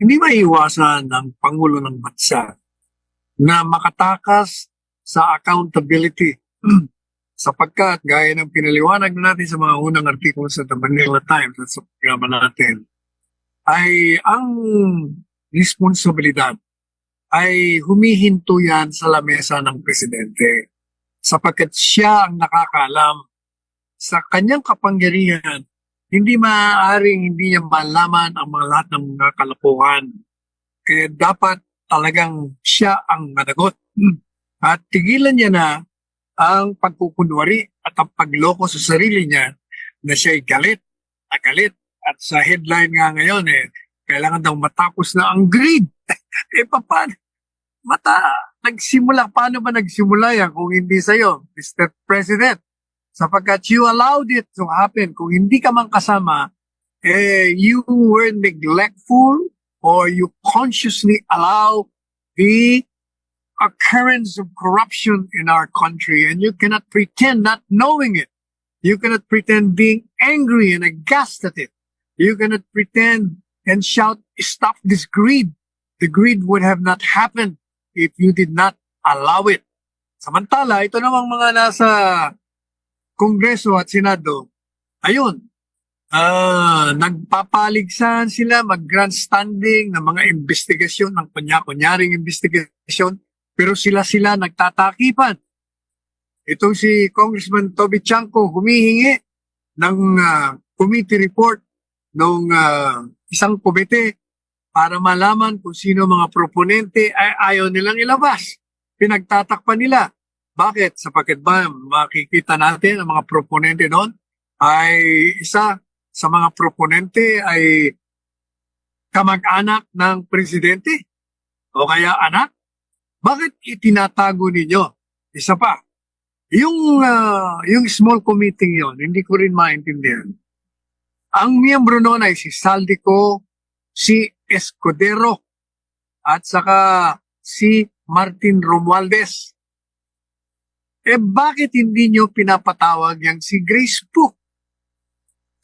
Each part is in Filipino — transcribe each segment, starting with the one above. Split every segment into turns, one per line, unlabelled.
Hindi maiiwasan ng Pangulo ng Bansa na makatakas sa accountability sapagkat gaya ng pinaliwanag natin sa mga unang artikulo sa The Manila Times at sa programa natin, ay ang responsibilidad ay humihinto yan sa lamesa ng presidente sapagkat siya ang nakakaalam sa kanyang kapangyarihan. Hindi maaaring hindi niya malaman ang mga lahat ng mga kalokohan. Kaya dapat talagang siya ang managot. At tigilan niya na ang pagkukunwari at ang pagloko sa sarili niya na siya'y galit, galit. At sa headline nga ngayon, kailangan daw matapos na ang greed. Paano? Paano ba nagsimula yan kung hindi sa'yo, Mr. President? Sapagkat you allowed it to happen. Kung hindi ka man kasama, you were neglectful or you consciously allow the occurrence of corruption in our country, and you cannot pretend not knowing it. You cannot pretend being angry and aghast at it. You cannot pretend and shout, stop this greed. The greed would have not happened if you did not allow it. Samantala, ito namang mga nasa Kongreso at Senado, ayun, nagpapaligsahan sila, mag-grandstanding ng mga investigasyon, ng kunyaring investigasyon, pero sila nagtatakipan. Itong si Congressman Toby Chanco humihingi ng committee report ng isang komite para malaman kung sino mga proponente ay ayaw nilang ilabas. Pinagtatakpan nila. Bakit? Sapagkat ba makikita natin ang mga proponente doon ay isa sa mga proponente ay kamag-anak ng presidente o kaya anak? Bakit itinatago ninyo? Isa pa, yung small committee yon, hindi ko rin maintindihan. Ang miyembro noon ay si Saldico, si Escudero, at saka si Martin Romualdez. Bakit hindi nyo pinapatawag yang si Grace Pook?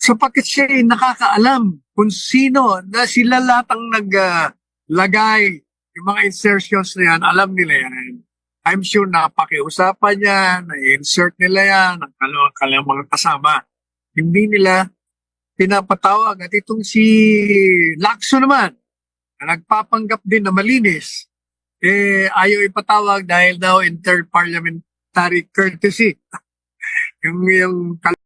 Sapagkat siya ay nakakaalam kung sino na sila lahat ang naglagay yung mga insertions na yan, alam nila yan. I'm sure napakiusapan yan, na-insert nila yan, ang kanilang mga kasama. Hindi nila pinapatawag. At itong si Lacson naman, na nagpapanggap din na malinis, ayaw ipatawag dahil daw interparliamentary courtesy. yung